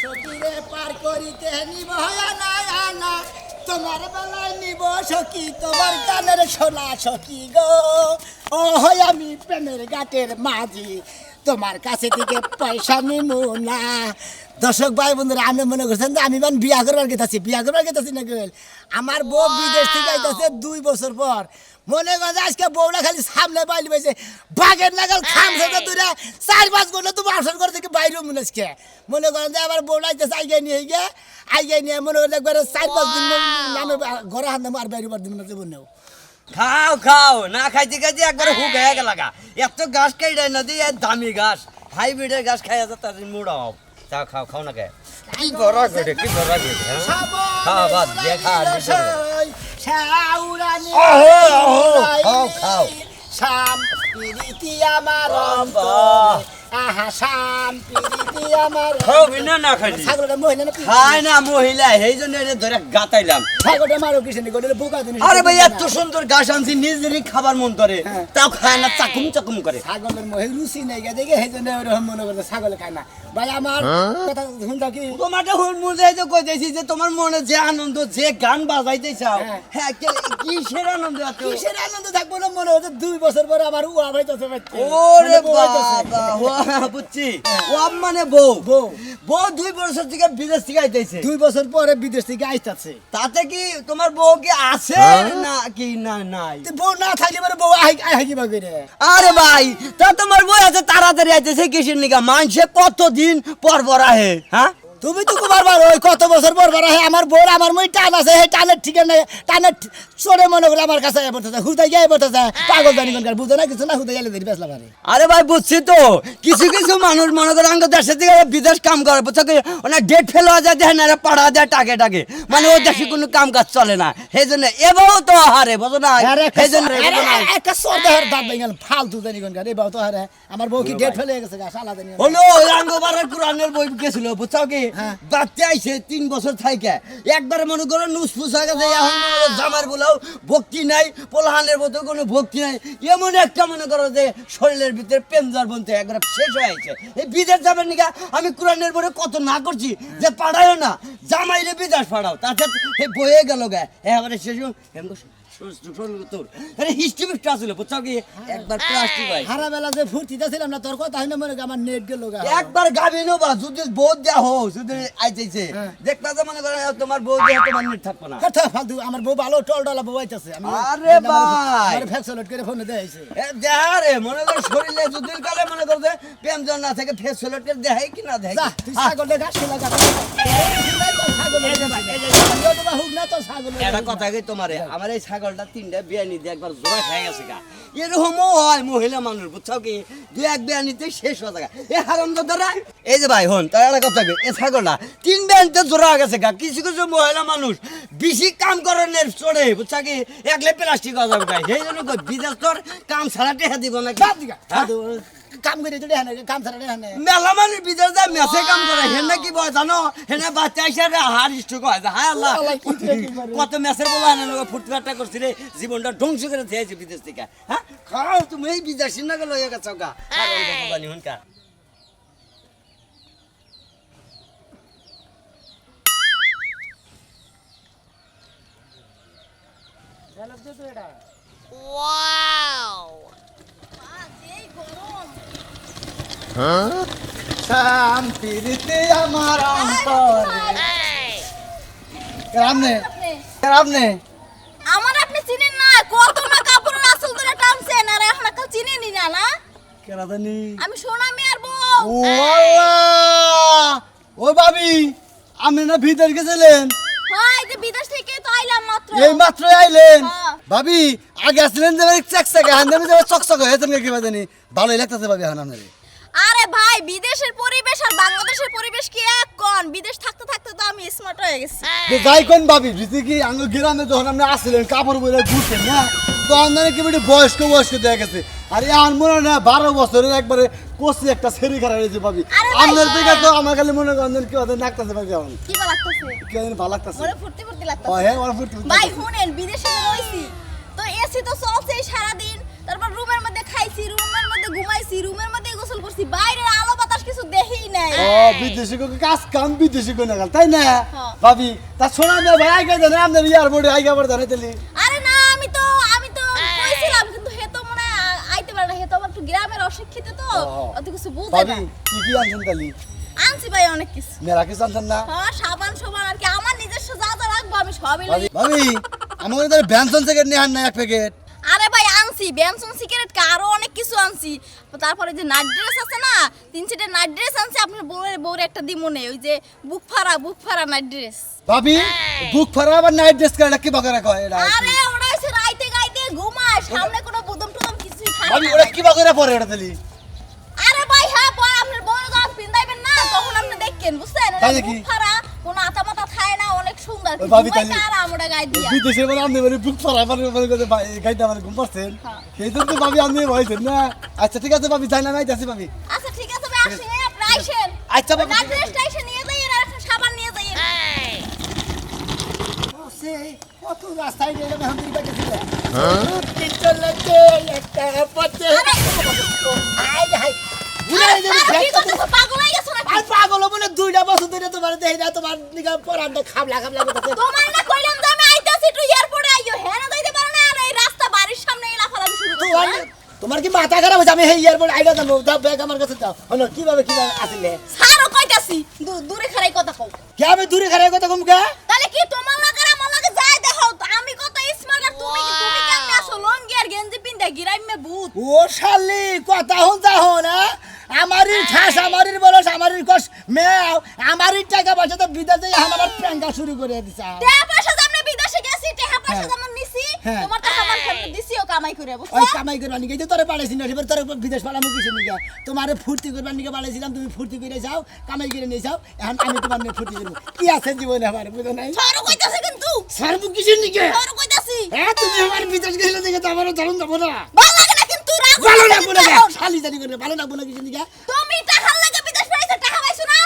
সখীরে পার করিতে নিব আনা আনা তোমার বেলায় নিব সখী তোমার কানের সোনা সখী গো ও হয় আমি প্রেমের ঘাটের মাঝি তোমার কাছে থেকে পয়সা নিমু না। দর্শক ভাই বন্ধুরা আমি মনে করছেন যে আমি বিয়া করবার গেতাছি না গেল আমার বউ বিদেশ থেকে আইতাছে 2 বছর পর মনে করে আজকে বউটা খালি সামনে বাইলি পাইছে বাঘের নাগাল খামছে তো দূরে 4-5 ঘন্টা তো বাসন করে থেকে বাইরে মনে আজকে মনে করেন যে আবার বউটা আইতেছে আইগে নিয়ে মনে করেন একবারে 4-5 দিন নামে ঘরে হাত নামে আর বাইরে বার দিন না জীবনেও খাও খাও না খাইতে খাইতে একবার হুক হয়ে গেল এত ঘাস খাই দেয় না দিয়ে দামি ঘাস হাইব্রিডের ঘাস খাই আছে তার মুড়াও তা খাও খাও না কে কি বড় করে খাও বাদ দিয়ে খাও খাও খাও শাম প্রীতি আমার আহা শাম প্রীতি আমার খাও বিনা না খাইলি ছাগলটা মহিলা না খায় না মহিলা এই জন্য ধরে গাতাইলাম ছাগলটা মারো কিসেনি গোটে বোকা দিন আরে ভাই এত সুন্দর ঘাস আনছি নিজেরই খাবার মন করে তাও খায় না চাকুম চাকুম করে ছাগলের মহে রুচি নাই গে দেখে এই জন্য ওরকম মনে করে ছাগল খায় না ভাই আমার কথা শুনতা কি তোমাকে হুলমুজাই তো কইতেছি যে তোমার মনে যে আনন্দ যে গান বাজাইতে চাও হ্যাঁ কিসের আনন্দ এত কিসের আনন্দ থাকবো না মনে হচ্ছে 2 বছর পরে আবার উয়া ভাইতেছে ওরে বাবা বুঝছি ও মানে বউ 2 বছর থেকে বিদেশ থেকে আইতেছে 2 বছর পরে বিদেশ থেকে আইতাছে তাতে কি তোমার বউ কি আছে না কি না নাই বউ না থাকলে পরে বউ আই কি বাগে রে আরে ভাই তা তোমার বউ আছে তাড়াতাড়ি আইতেছে কিসের নিগা মানুষে কতদিন পর আহে হ্যাঁ তুমি তো বারবার ওই কত বছর পর হে আমার বোর আমার মই টান আছে হে টানের ঠিক না টানের চড়ে মনে করে আমার কাছে বলতেছে হুদাই গিয়ে বলতেছে পাগল জানি কোন বুঝে না কিছু না হুদাই গেলে দেরি বেসলা পারে আরে ভাই বুঝছি তো কিছু মানুষ মনে করে আঙ্গ দেশে থেকে বিদেশ কাম করে বুঝছো কি ওনা ডেট ফেল হয়ে যায় দেখেন না পাড়া দেয় টাকে মানে ও দেশে কোনো কাম কাজ চলে না সেই জন্য এবাও তো হারে বুঝো না সেই জন্য একটা সর্দার দাঁত ভেঙে ফালতু জানি কোন গাড়ি বাও তো হারে আমার বউ কি ডেট ফেলে গেছে শালা জানি হলো আঙ্গ বারের কোরআনের বই গেছিল বুঝছো কি বাচ্চা আইছে 3 বছর থাইকে একবার মনে করো নুসফুস হয়ে গেছে এখন জামার বলাও ভক্তি নাই পোলাহানের মতো কোনো ভক্তি নাই এমন একটা মনে করো যে শরীরের ভিতরে পেঞ্জার বনতে একবার শেষ হয়ে আছে এই বিদেশ যাবেন নিকা আমি কোরআনের বইয়ে কত না করছি যে পাঠায়ও না জামাইরে বিদেশ পাঠাও তাতে এই বয়ে গেল গে এবারে শেষ একবার গাবি নেবা যদি বোধ দেওয়া হোক যদি আইতেছে দেখবা যে মনে করে তোমার বউ দেওয়া তোমার নেট থাকবো না ফালতু আমার বউ ভালো টলডলা বউ আইতাছে আরে ভাই ফ্যাক্সলেট করে ফোনে দেখাইছে দেহারে মনে করে শরীরে যদি কালে মনে করে যে প্রেম জন না থেকে ফ্যাক্সলেট করে দেখাই কি না দেখাই তুই ছাগল দেখা লাগা এটা কথা কি তোমারে আমার এই ছাগলটা 3টা বিয়ানি দিয়ে একবার জোড়া খেয়ে গেছে গা এরকমও হয় মহিলা মানুষ বুঝছো কি 2-1 বিয়ানিতে শেষ হয়ে যায় এ হারামজাদারা এই যে ভাই হন তার একটা কথা কি এই ছাগলটা 3 বিয়ানিতে জোড়া গেছে গা কিছু মহিলা মানুষ বেশি কাম করার চড়ে বুঝছো কি একলে প্লাস্টিক হয়ে যাবে গাই সেই জন্য বিদেশ তোর কাম ছাড়াতে দিব না কাম করে তো দেখানে কাম ছাড়া দেখানে মেলা মানুষ বিদেশ যায় মেসে কাম করে হেন কি বয় জানো হেন বাচ্চা হিসাবে হার স্ট্রোক হয় হায় আল্লাহ কত মেসের বলা হেন ফুটফাটটা করছি রে জীবনটা ধ্বংস করে দিয়েছে বিদেশ থেকে হ্যাঁ খাও তুমি এই বিদেশি না গেল হয়ে গেছো গা আর জানি হনকা শান্তিতে আমার অন্তরে কেরামনে আমার আপনি চিনেন না কত না কাপড়ের আসল ধরে টানছেন আর এখন কাল চিনেনি না না কেরাদানি আমি সোনা মেয়ের বউ ও আল্লাহ ও ভাবি আপনি না ভিতর গেছিলেন হয় যে বিদেশ থেকে তো আইলাম মাত্র এই মাত্র আইলেন হ্যাঁ। ভাবি আগে আসলেন যে চকচকে হান্দামে যে চকচকে হয়েছেন কি বাজানি ভালোই লাগতেছে ভাবি এখন আপনারে আরে ভাই বিদেশের পরিবেশ আর বাংলাদেশের পরিবেশ কি এক কোন বিদেশ থাকতে থাকতে তো আমি স্মার্ট হয়ে গেছি যাই কোন ভাবি রীতি কি আঙ্গ গ্রামে যখন আপনি আসলেন কাপড় বলে ঘুরতেন না তখন কি বেটি বয়স্ক দেখা গেছে আর আর মনে না 12 বছরের একবারে কোসি একটা ছেড়ি খারাপ হয়েছে ভাবি আপনার দিকে তো আমার খালি মনে করেন কি ওদের নাকতেছে ভাবি এখন কি ভালো লাগতেছে কি ভালো লাগতেছে ওরে ফুর্তি লাগতেছে ও হ্যাঁ ওরা ফুর্তি ভাই শুনেন বিদেশে রইছি তো এসি তো চলছে সারা দিন তারপর রুমের মধ্যে খাইছি রুমের মধ্যে ঘুমাইছি রুমের মধ্যে গোসল করছি বাইরের আলো বাতাস কিছু কিছু দেখেই নাই ও বিদেশি কো কাজ কাম বিদেশি কো না তাই না হ্যাঁ। ভাবি তা শোনা না ভাই আইগা জানে আপনার এয়ারপোর্টে আইগা পড় ধরে তেলি আরে না আমি তো কইছিলাম কিন্তু হে তো মনে হয় আইতে পারে না হে তো আবার একটু গ্রামের অশিক্ষিত তো অত কিছু বুঝে ভাবি না কি আনছেন তালি আনছি ভাই অনেক কিছু মেরা কি জানছেন না হ্যাঁ সাবান আর কি আমার নিজস্ব যা যা রাখবো আমি সবই ভাবি লই ভাবি আমার তো বেনসন থেকে নিয়ে আন না এক প্যাকেট আরে ভাই আনছি বেনসন সিগারেট আরো অনেক কিছু আনছি তারপরে যে নাইট ড্রেস আছে না 3 সেটের নাইট ড্রেস আনছি আপনার বউরে একটা দিমনে ওই যে বুক ফাড়া নাইট ড্রেস ভাবি বুক ফারা আবার নাইট ড্রেস করে কি বকরা কয় এটা আরে ওরা হইছে রাইতে গাইতে ঘুমায় সামনে কোনো বুদম টুদম কিছুই থাকে ভাবি না। ওরা কি বকরা পরে এটা তালি আরে ভাই হ্যাঁ পর আপনার বড় যখন পিন্দাইবেন না তখন আপনি দেখেন বুঝছেন তাই এটা নাকি? বুক ফাড়া কোনো আতা মাথা খায় না অনেক সুন্দর ওই ভাবি তাইলে- আর আমরা গায়ে দিয়া বিদেশে মানে আপনি মানে বুক ফারা মানে করে গাইতে মানে ঘুম পাচ্ছেন হ্যাঁ। সেই জন্য তো ভাবি আপনি ভয়ছেন না আচ্ছা ঠিক আছে ভাবি যাই না যাচ্ছি ভাবি আচ্ছা ঠিক আছে ভাই আসেন আপনি আইসেন আচ্ছা, বাবা। নাইট ড্রেসটা এসে নিয়ে যাই আর একটা সাবান নিয়ে যাই সে কত রাস্তায় গেলে এখন তুই কাছে ছিল চলতে একটা পথে হাই হাই উড়াই দে কি করতেছো পাগল হয়ে গেছো নাকি আর পাগল বলে 2টা বছর ধরে তোমার দেই না তোমার নিগা পরান্ডে খাবলা করতেছে তোমার না কইলাম যে আমি আইতাছি একটু এয়ারপোর্টে আইও হ্যাঁ না যাইতে পারো না আর এই রাস্তা বাড়ির সামনে লাফালাফি শুরু করছো হ্যাঁ? তোমার কি মাথা খারাপ হয়েছে আমি এই এয়ারপোর্ট আইগা যাবো দাও ব্যাগ আমার কাছে দাও হলো কিভাবে আসলে ছাড়ো কইতাছি দূরে খারাই কথা কও কে আমি দূরে খারাপ কথা কম কে তাহলে কি তোমার লাগে আর আমার লাগে যাই দেখো তো আমি কত স্মার্ট আর তুমি কেমনে আসো লঙ্গি আর গেঞ্জি পিন্দা গিরাইমে ভূত ও শালি কথা হন যা হন আমারই ঠাস আমারই বলস আমারই কস মেও আমারই টাকা পয়সা তো বিদেশে এখন আমার প্যাঙ্গা শুরু করে দিছা টাকা পয়সা আমরা বিদেশে গেছি টাকা পয়সা হ্যাঁ। আমরা নিছি হ্যাঁ। তোমার টাকা আমার খেতে দিছিও কামাই করে বুঝছো ওই কামাই করবার নিকে তোরে পাঠাইছি না এবার তোরে বিদেশ পাঠামু কিসের নিকে তোমারে ফুর্তি করবার নিকে পাঠাইছিলাম তুমি ফুর্তি করে যাও কামাই করে নিয়ে যাও এখন আমি তোমার নিয়ে ফুর্তি করবো কি আছে জীবনে আমার বুঝো নাই ছাড়ো কইতাছে কিন্তু সারবু কিসের নিকে ছাড়ো কইতাছি হ্যাঁ তুমি আমার বিদেশ গেছিলে দেখে তো আমারও ধরুন যাবো না ভালো লাগে না কিন্তু রাগ ভালো করতেছে লাগবো না কিন্তু এখন। শালি জানি করে ভালো লাগবো না কিসের নিকে তুমি টাকা লাগে বিদেশ পাইছো টাকা পাইছো না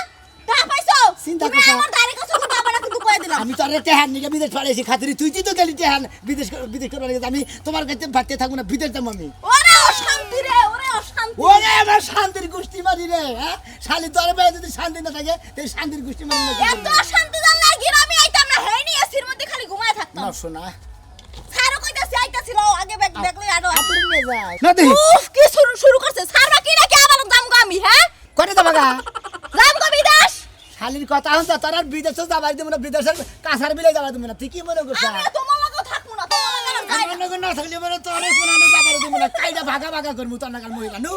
টাকা পাইছো চিন্তা তুমি করছো। আমার দাঁড়ি কাছে উঠে যাবে না কিন্তু কই দিলাম আমি তো আর টেহান নিকে বিদেশ পাঠাইছি খাতিরি তুই তো গেলি টেহান বিদেশ করবার নিকে আমি তোমার কাছে ভাবতে থাকবো না বিদেশ যাবো আমি ওরে অশান্তি রে ওরে অশান্তি ওরে আমার শান্তির গোষ্ঠী মারি রে হ্যাঁ শালি তোর বেলা যদি শান্তি না থাকে তাই শান্তির গোষ্ঠী মারি না এত অশান্তি জানলে গিরামি আইতাম না হেই এসির মধ্যে খালি ঘুমায় থাকতাম না শোনা ছাড়ো কইতাছি আইতাছি রাও আগে ব্যাগ ব্যাগ লই আনো হাতুড়ি নিয়ে যায় না দেখি উফ কি শুরু করছে ছাড়বা কি নাকি আবার দাম গো আমি হ্যাঁ করে দেবা গা দাম গো বিদেশ শালির কথা হচ্ছে তোর আর বিদেশে যাবার দেবো না বিদেশের কাছার বিলে যাবার দেবো না তুই কি মনে করছিস আমি তোমার লাগেও থাকবো না তোমার লাগে আর যাই না। মনে কর না থাকলে বলে তোর কোনো আমি যাবার দেবো না কাইটা ভাগা করবো তোর নাকাল মহিলা নু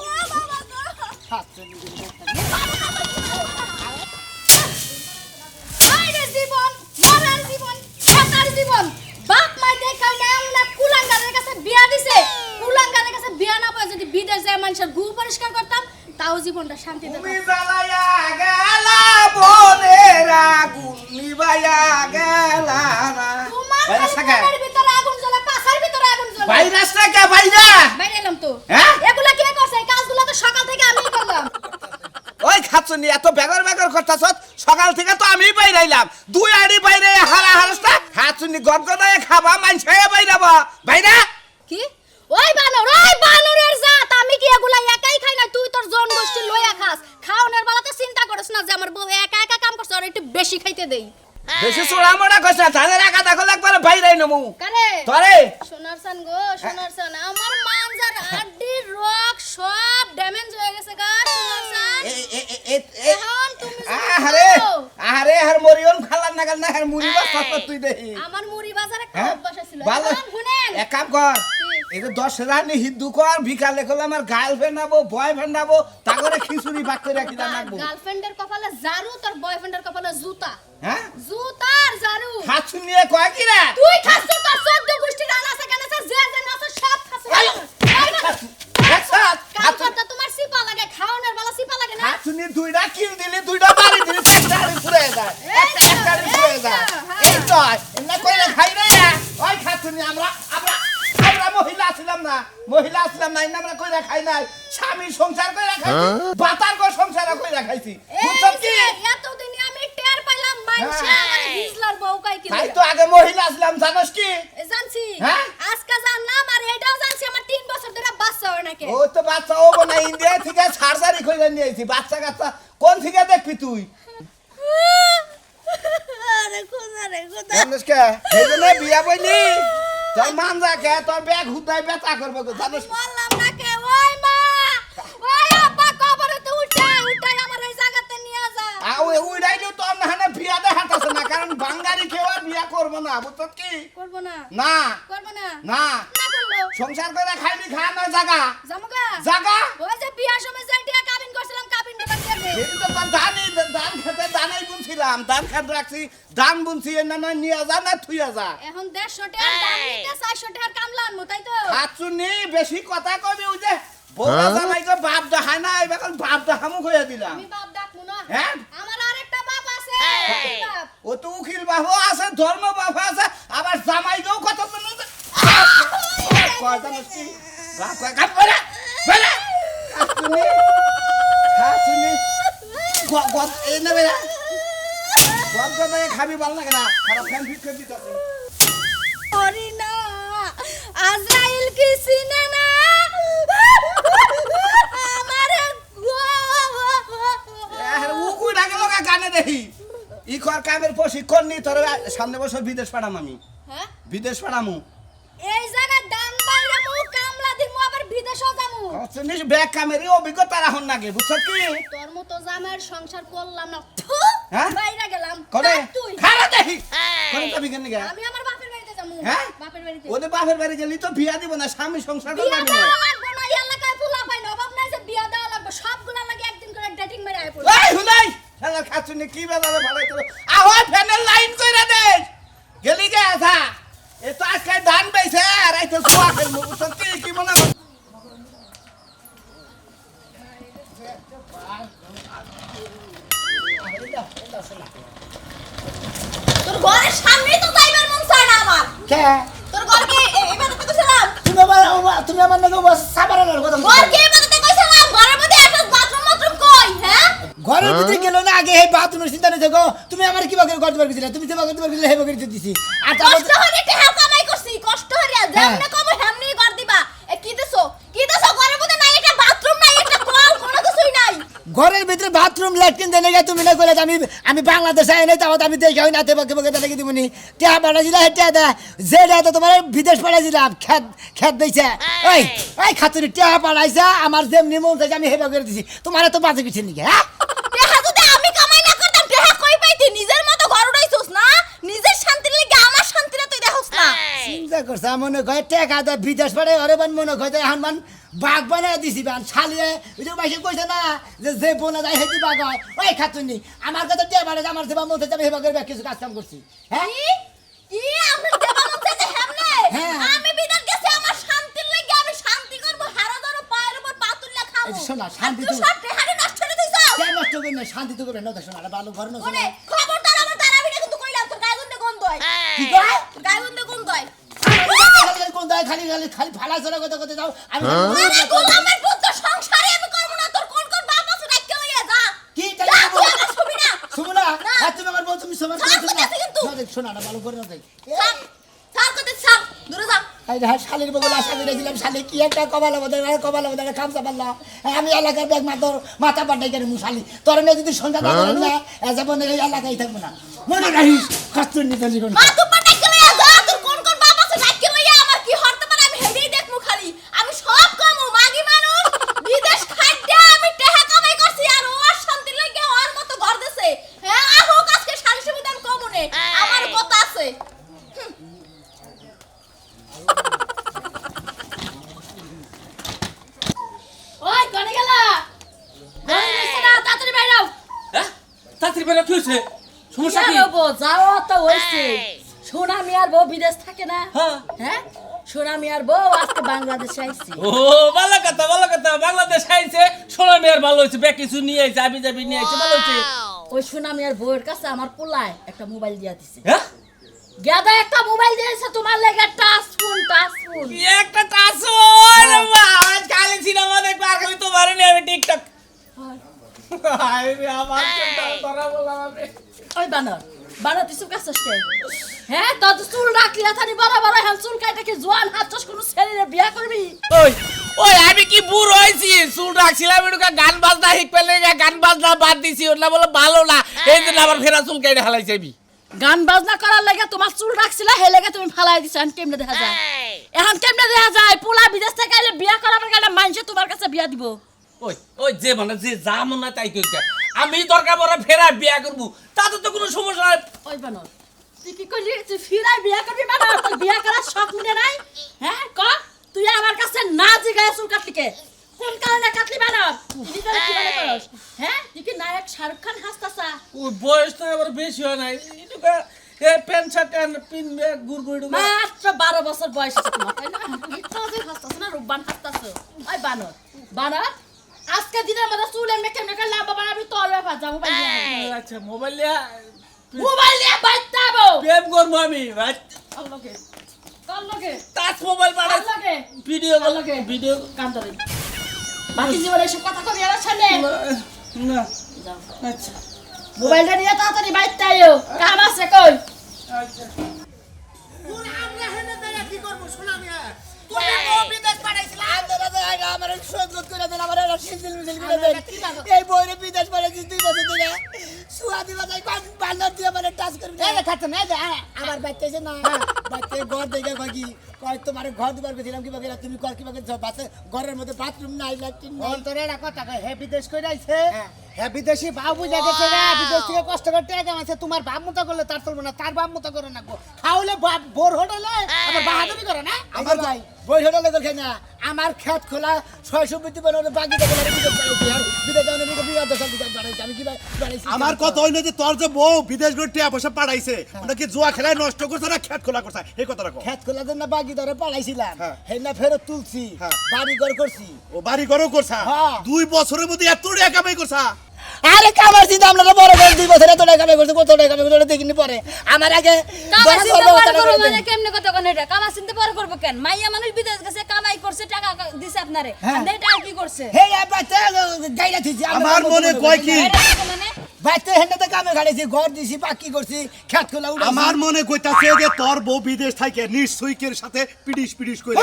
আইরে জীবন মরার জীবন ছেটার জীবন বাপ মাই দেখাও না আমরা কুলাঙ্গারের কাছে বিয়া দিছে কুলাঙ্গারের কাছে বিয়া না পায় যদি বিদেশ যায় মানুষের গু পরিষ্কার করতাম তাও জীবনটা শান্তিতে তুমি থাকতো। জ্বালায়া গেলা বনের আগুন নিবাইয়া গেলা না তোমার ভাইরাস থাকে মনের ভিতরে আগুন জ্বলে পাছার ভিতরে আগুন জ্বলে ভাইরাস থাকে ভাইরা বাইরে এলাম তো হ্যাঁ? এগুলা কে করছে এই কাজগুলো তো সকাল থেকে আমিই করলাম ওই খাচ্ছনি এত বেগর করতাছ সকাল থেকে তো আমি বাইরাইলাম দুই আড়ি বাইরে হারা হারসটা খাচ্ছনি গদগদায় খাবা মানছে বাইরাবা বাইরা কি ওই বানরের জাত আমি কি এগুলা একাই খাই না তুই তোর জন গোষ্ঠী লইয়া খাস খাওনের বেলাতে চিন্তা করিস না যে আমার বউ একা একা কাম করছে আর একটু বেশি খাইতে দেই বেশি চোরা মোড়া কইছে ধানের একা দেখো একবার বাইরাই নমু কারে তরে সোনার সান গো সোনার সান আমার মানজার আড্ডির রক সব ড্যামেজ হয়ে গেছে গা সোনার সান এখন তুমি যদি আরে খাও, আরে হার মরিয়ন খালার নাগাল না হার মুড়ি বাস তুই দেখি আমার মুড়ি বাজারে হ্যাঁ? খুব বসা ছিল ভালো। এখন শুনেন এক কাম কর এই যে 10 রানি হিন্দু কর বিকালে করলে আমার গার্লফ্রেন্ড আবো বয়ফ্রেন্ড আবো তাগরে খিচুড়ি ভাগ করে রাখি দাম রাখবো গার্লফ্রেন্ডের কপালে জারু তোর বয়ফ্রেন্ডের কপালে জুতা হ্যাঁ জুতার জারু হাত নিয়ে কয় কি রে তুই খাস তোর 14 গোষ্ঠী রান আছে কেন আছে যে যে নাচ সব খাস কাম করতে তোমার সিপা লাগে খাওনের বেলা সিপা লাগে না হাত নিয়ে দুইটা কিল দিলি দুইটা বাড়ি দিলি একটা হাড়ি ফুরে যায় একটা হাড়ি ফুরে যায় এই তো এমনা কইলে খাই রে ওই খাতুনি আমরা আমরা আমরা মহিলা ছিলাম না আমরা কইরা খাই নাই স্বামী সংসার কইরা খাইছি বাতার গো সংসার কইরা খাইছি বুঝছ কি এতদিনে আমি টের পাইলাম মানছে হ্যাঁ। আমার হিজলার বউ কাই কি তাই তো আগে মহিলা ছিলাম জানোস কি জানছি হ্যাঁ? আজকে জানলাম আর এটাও জানছি আমার 3 বছর ধরে বাচ্চা হয় নাকি কে ও তো বাচ্চা ও না ইন্ডিয়া থেকে সার্জারি করে নিয়ে আইছি বাচ্চা কাচ্চা কোন থেকে দেখবি তুই আরে খোদা রে খোদা জানিস কে এই জন্য বিয়া বইলি তোর মান যাকে তোর ব্যাগ হুদাই বেতা করবো জানিস বললাম না কে ওই মা ওই আব্বা কবরেতে উঠাই আমার এই জায়গাতে নিয়ে যা ওই উড়াইলেও তোর না হানে বিয়া দেখাতেছে না কারণ বাঙালি কেউ আর বিয়া করবো না বুঝছ কি করব না না করব না না না করলো সংসার করে খাইবি খা না জাগা জামুগা জাগা ওই যে বিয়ার সময় যাই টিয়া কাবিন করছিলাম কাবিন দিবার দেবে এই তো তোর ধান খেতে দানাই বুনছিলাম ধান খেতে রাখছি ধান বুনছি না না নিয়ে যা না থুইয়া যা এখন 150 টাকার দাম নিতে 400 টাকার কামলা আনমু তাই তো খাচ্ছুনি বেশি কথা কবি ওই যে বউরা জামাই তো বাপ দেখায় না এবার বাপ দেখামু কইয়া দিলাম আমি বাপ ডাকমু না হ্যাঁ আমার আরেকটা বাপ আছে বাপ ও তো উকিল বাবু আছে ধর্ম বাবু আছে আবার জামাইকেও কত শুনে কথা মুশকিল বাপ কয় কাট বলে বলে খাচ্ছুনি খাচ্ছুনি গদ এই না বেলা গদ গদ খাবি ভালো লাগে না খারাপ ফ্যান ফিট করে দিতে ওরে না আজরাইল কি চিনে না আমারে উকুই ডাকে লগা গানে দেখি ই কর কামের প্রশিক্ষণ নি তোর সামনে বছর বিদেশ পাঠাম আমি হ্যাঁ বিদেশ পাঠামু এই জায়গায় দান বাইরামু কামলা দিমু আবার বিদেশও যামু জিনিস ব্যাগ কামেরই অভিজ্ঞতা রাখুন নাকি বুঝছ কি তোর মতো জামাইয়ের সংসার করলাম না থু, হ্যাঁ? বাইরে গেলাম করে তুই খারা দেখি করে যাবি কেন গা আমি আমার বাপের বাড়িতে যামু হ্যাঁ? বাপের বাড়িতে ওদের বাপের বাড়ি গেলি তো বিয়া দিব না স্বামী সংসার বিয়া করবি দেওয়া না লাগবে না এই এলাকায় ফুলা পাই নবাব নাই যে বিয়া দেওয়া লাগবে সবগুলা লাগে একদিন করে ডেটিং মেরে আয় পড়বে এই হুলাই শালা খাচ্ছুনি কি বাজারে ভালাই তোর আওয়াজ ফ্যানের লাইন কইরা দে গেলি গে আসা এ তো আজকে ধান পাইছে আর এই তো সোয়া খেলবো বুঝছ কি মনে হয়? তোর ঘরের সামনেই তো যাইবার মন চায় না আমার কে তোর ঘরকে এবারে তো কইছিলাম তুমি আমার নাকি সাবারের কথা ঘরকে এবারে তো কইছিলাম ঘরের মধ্যে একটা বাথরুম কই হ্যাঁ ঘরের ভিতরে গেল না আগে এই বাথরুমের চিন্তা নেই দেখো তুমি আমার কি বাকি করতে পারছিলে তুমি যে বাকি করতে পারছিলে হে বাকি দিছি আর তারপর কষ্ট হরে টেহা কামাই করছি কষ্ট হরে যেমনে কম হেমনি কর দিবা এ কি দেছো ঘরের মধ্যে নাই একটা বাথরুম নাই একটা কল কোনো কিছুই নাই ঘরের ভিতরে বাথরুম ল্যাট্রিন দেনে গে তুমি না কইলে আমি বাংলাদেশে আই নাই তাও আমি দেখি না তে বাকি বাকি দেখি দিমুনি টিয়া বাড়াইছিলা টিয়া দা যে তো তোমার বিদেশ পাঠাইছিলাম খেত দিছে এই খাতুরি টিয়া পাঠাইছা আমার যেমনি মন চাইছে আমি হেবা করে দিছি তোমার তো বাজে কিছু নাকি হ্যাঁ টেহা যদি আমি কামাই না করতাম টেহা কই পাইতি নিজের মতো ঘর উড়াইছস না নিজের শান্তির লাগি আমার শান্তিটা তুই দেখছস না চিন্তা করছে মনে হয় টেকা দা বিদেশ পাঠাই ঘরে বান মনে হয় এখন মান বাঘ বানাই দিছি বান শালিয়ে ওই যে বাইসে কইছে না যে বোনা যায় হেতি বাঘ হয় ওই খাতুনি আমার কথা টিয়া বাড়াই আমার যেবা মন চাইছে আমি হেবা করে কিছু কাজ কাম করছি হ্যাঁ কি আমরা দেবা মন চাইছে হেমনে হ্যাঁ। আমি বিদেশ গেছি আমার শান্তির লাগি আমি শান্তি করব হারা ধরো পায়ের উপর পাতুল্লা খাবো এই শোনা, শান্তি তুই তো- সব টেহারে নষ্ট করে দিছস কে নষ্ট করবে না শান্তি তো করবে না শোনা ভালো ঘর নষ্ট ওরে খবরদার আমার তারাবিটা কিন্তু কইলাম তোর গায়ে গন্ধে গন্ধ হয় কি কয় তোর গায়ে গন্ধে গন্ধ হয় কোন দায় খালি খালি খালি ফালা চলা কথা কথা যাও আমি আরে গোলামের পুত্র সংসারে আমি করব না তোর কোন কোন বাপ আছে ডাক্কে লইয়া যা কি যা, টাকা তুই আমার ছবি না শুনুনা না। আর তুমি আমার বল তুমি সবার ছাড় করতেছে কিন্তু। শোনা না ভালো করে না দেখ ছাড় ছাড় করতে ছাড় দূরে যা এই রে শালির বগল আশা করেছিলাম শালি কি একটা কপালে বোধ খামসা পারলা আমি এলাকার ব্যাগ মাথা পাল্টাই করে মুশালি তোর মেয়ে যদি সন্ধ্যা করেন না যেমন এই এলাকায় থাকবো না মনে রাখিস কষ্ট নিতে জীবন মা তুই ডাক্কে লইয়া যা তোর কোন কোন বাপ আছে ডাক্কে লইয়া আমার কি হরতে পারে আমি হেডেই দেখমু খালি আমি সব কামু মাগি মানুষ বিদেশ খাইডা আমি টেহা কামাই করছি আর ও আর শান্তি লাগে ওর মতো ঘর দেছে হ্যাঁ আহো আজকে শালিশে বিদান কমুনে আমার কথা আছে ওই কোনে গেলা বই নিছে না তাড়াতাড়ি বাইরে আও হ্যাঁ তাড়াতাড়ি বেরো কি হয়েছে সমস্যা কি যাও তো হয়েছে সোনা মিয়ার বউ বিদেশ থাকে না হ্যাঁ হ্যাঁ সোনা মিয়ার বউ আজকে বাংলাদেশে আইছে ও ভালো কথা বাংলাদেশ আইছে সোনা মেয়ের ভালো হয়েছে ব্যাগ কিছু নিয়ে আইছে আবি যাবি নিয়ে আইছে ভালো হয়েছে ওই সোনা মিয়ার বউয়ের কাছে আমার পোলায় একটা মোবাইল দিয়া দিছে হ্যাঁ গেদা একটা মোবাইল দিয়েছে তোমার লেগে টাচ ফোন কি একটা টাসো আরে বাবা কালি সিনেমা দেখবা আর খালি তোমার নিয়ে আমি টিকটক আরে আমার চিন্তা করা বললাম আমি ওই বানর বানর তুই চুপ কাছস কে হ্যাঁ তোর তো চুল রাখলি থানি বড় বড় হ্যাঁ চুল কাইটা কি জোয়ান হাতছস কোন ছেলেরে বিয়া করবি ওই ওই আমি কি বুড়ো হইছি চুল রাখছিলাম একটু গান বাজনা শিখতে লেগে গান বাজনা বাদ দিছি ওটা বলে ভালো না এই জন্য আবার ফেরা চুল কেটে হালাইছি আমি গান বাজনা করার লাগে তোমার চুল রাখছিলা হে লাগে তুমি ফালাই দিছ এখন কেমনে দেখা যায় এখন কেমনে দেখা যায় পোলা বিদেশ থেকে আইলে বিয়া করার গেলে মানুষে তোমার কাছে বিয়া দিব ওই ওই যে মানে যে যা মন না তাই কইতে আমি দরকার পড়ে ফেরা বিয়া করব তাতে তো কোনো সমস্যা নাই ওই বানর তুই কি করলি তুই ফিরাই বিয়া করবি বানর তোর বিয়া করার শখ মিটে নাই হ্যাঁ ক তুই আমার কাছে না জিগায় চুল কাটলি কে কোন কারণে কাটলি বানর তুই তো কি মনে করস হ্যাঁ তুই কি নায়ক শাহরুখ খান হাসতাছা ওই বয়স তো আবার বেশি হয় নাই এটুকা এ প্যান্ট শার্ট পিন গুড়গুড়ি মাত্র 12 বছর বয়স আছে তোমার তাই না তুমি তো যে হাসতাছ না রূপবান হাসতাছ ওই বানর বানর আজকে দিনের মধ্যে চুল এমনি কেমনে করে লাভ বানাবি তোর ব্যাপার যাবো আচ্ছা মোবাইল লিয়া মোবাইল নিয়ে বাইতে আবো প্রেম করবো আমি আল্লাহকে আল্লাহকে টাচ মোবাইল পাড়া আল্লাহকে ভিডিও আল্লাহকে ভিডিও কান ধরে বাকি জীবনে এসব কথা কবি আর সামনে না যাও আচ্ছা মোবাইলটা নিয়ে তাড়াতাড়ি বাইতে আইও কাম আছে কই আচ্ছা আমরা হেনে দেয়া কি করব শোনা মিয়া তুমি তো বিদেশ পাঠাইছিলা আন্দোলন জায়গা আমার সহযোগ করে দেন আমার সিজিল মিজিল করে দেন এই বইরে বিদেশ পাঠাইছি 2 বছর ধরে সুয়া দিবা যাই কোন বান্দর দিয়ে মানে টাচ করবি এই খাচ্ছ না আমার বাইতেছে না বাইতে ঘর দেখে বাকি কয় তোমার ঘর দিবার গেছিলাম কি বাকি তুমি কর কি বাকি বাসে ঘরের মধ্যে বাথরুম নাই ল্যাট্রিন নাই অন্তরে একটা কথা কয় হে বিদেশ কই আইছে হে বিদেশি বাবু যাইতেছে রে বিদেশ থেকে কষ্ট করে টাকা কামাইছে তোমার বাপ মতো করলে তার চলবে না তার বাপ মতো করে না খাওলে বাপ বোর হোটেলে আবার বাহাদুরি করে না আমার ভাই বই হোটেলে দেখে না আমার খেত খোলা 600 বিটি বানানো বাকি দেখে বিদেশ পাঠাইছি আর বিদেশ যাওয়ার নিকে বিয়ার দশা দিতে পাঠাইছি আমি কি ভাই পাঠাইছি আমার কথা হইলো যে তোর যে বউ বিদেশ গিয়ে টিয়া পয়সা পাঠাইছে ওটা কি জুয়া খেলায় নষ্ট করছে না খেত খোলা করছে এই কথা রাখো খেত খোলা জন্য বাকি ধরে পাঠাইছিলাম হ্যাঁ। সেই না ফেরত তুলছি হ্যাঁ। বাড়ি ঘর করছি ও বাড়ি ঘরও করছা হ্যাঁ। 2 বছরের মধ্যে এত টাকা কামাই করছা আরে কামার চিন্তা আমরা বড় করে 2 বছরে এত টাকা কামাই করছি কত টাকা কামাই করছি দেখিনি পরে আমার আগে কামাই দশ চিন্তা বছর পরে টাকা করবো করে মানে কেমনে কথা কোন এটা কামাই চিন্তা পরে করবো কেন মাইয়া মানুষ বিদেশ গেছে কামাই করছে টাকা দিছে আপনারে হ্যাঁ। আর টাকা কি করছে হে বাচ্চা গাইলা থিছি আমার মনে কয় কি এটা কি মানে বাচ্চা হেন্ডাতে কামে খাড়াইছি ঘর দিছি বাকি করছি খেত খোলা উড়াইছি আমার মনে কইতাছে যে তোর বউ বিদেশ থেকে নিশ্চয়কের সাথে পিডিশ পিডিশ করে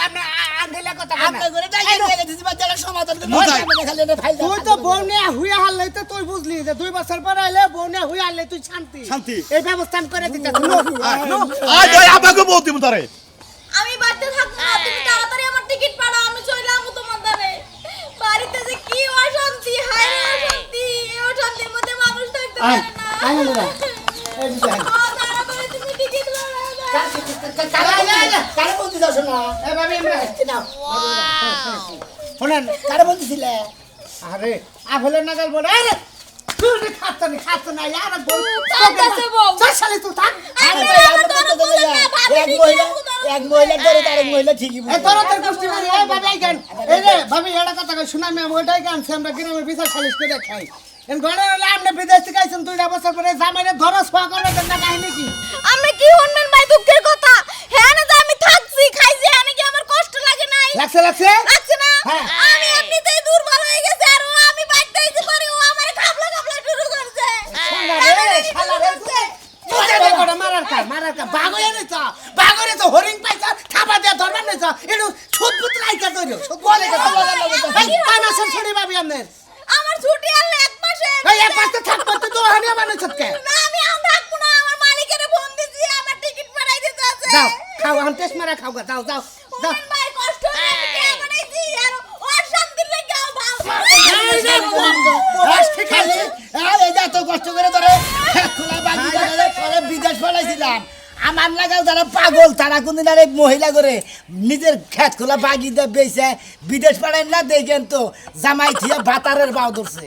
আমরা আন্দেলা কথা আপনি করে ডাইলে দিয়ে দিছি বাচ্চারা সমাধান করে বুঝাই। আমি খালি এটা ফাইল তুই তো বউ নিয়ে হুইয়া হারলে তো তুই বুঝলি যে 2 বছর পর আইলে বউ নিয়ে হুইয়া হারলে তুই শান্তি শান্তি। এই ব্যবস্থা আমি করে দিতে আজ ওই আবাকে বউ দিব তারে আমি বাড়িতে থাকবো না তুমি তাড়াতাড়ি আমার টিকিট পাঠাও আমি চলে যাবো তোমার দ্বারে বাড়িতে যে কি অশান্তি হায় রে অশান্তি এই অশান্তির মধ্যে মানুষ থাকতে পারে না তাড়াতাড়ি তুমি টিকিট পাঠাও কারে বলতে যাও শোনা এ ভাবি আমরা নাও শুনেন কারে বলতেছিলে আরে আফেলের নাগাল বলে আরে তুই খাচ্ছ না यार বল কাঁদতেছে বউ। চল শালি তুই থাক আরে ভাই আমি তো তো এক মহিলা ধরে তার মহিলা ঠিকই এ বলে তোর তোর গোষ্ঠী মানে এই ভাবি আইগান এই রে ভাবি এটা কথা কই শুনা আমি ওইটাই গান আমরা গ্রামের বিচার সালিশ করে খাই এন গড়ে হলে আপনি বিদেশ থেকে আইছেন 2 বছর পরে জামাইরে ধরস ফা করে দেন না কাহিনী কি আমি কি শুনবেন ভাই দুঃখের কথা হ্যাঁ না যে আমি থাকছি খাইছি হ্যাঁ কি আমার কষ্ট লাগে নাই লাগছে লাগছে না হ্যাঁ। আমি এমনিতেই দুর্বল হয়ে গেছি আর ও আমি বাইতে এসে পরে ও আমারে খাবলা শুরু করছে শালা রে তুই করে মারার কা বাগরে নে চা বাগরে তো হরিং পাইছা খাবা দে ধরবার নে চা এটু ছুটপুত লাইকা তোর বলে কাই মাসের ছড়ি ভাবি আমনের আমার ছুটি আনলে এক মাসে এই এক পাশে থাকবো তো হানিয়া মানে ছটকে না আমি আর থাকবো না আমার মালিকের ফোন দিছি আমার টিকিট পাঠাই দিতে আছে যাও খাও আন টেস্ট মারা খাও গা যাও যাও যাও শুনেন ভাই কষ্ট হয়ে কে বানাইছি আর ওর শান্তি লেগে ভালো ঠিক আছে এই যে এত কষ্ট করে ধরে খেত খোলা বাকি ধরে পরে বিদেশ পাঠাইছিলাম আমার লাগাল যারা পাগল তারা কোনদিন আর এই মহিলা করে নিজের খেত খোলা বাগি দিয়ে বেচে বিদেশ পাঠায় না দেখেন তো জামাই থিয়া ভাতারের বাউ ধরছে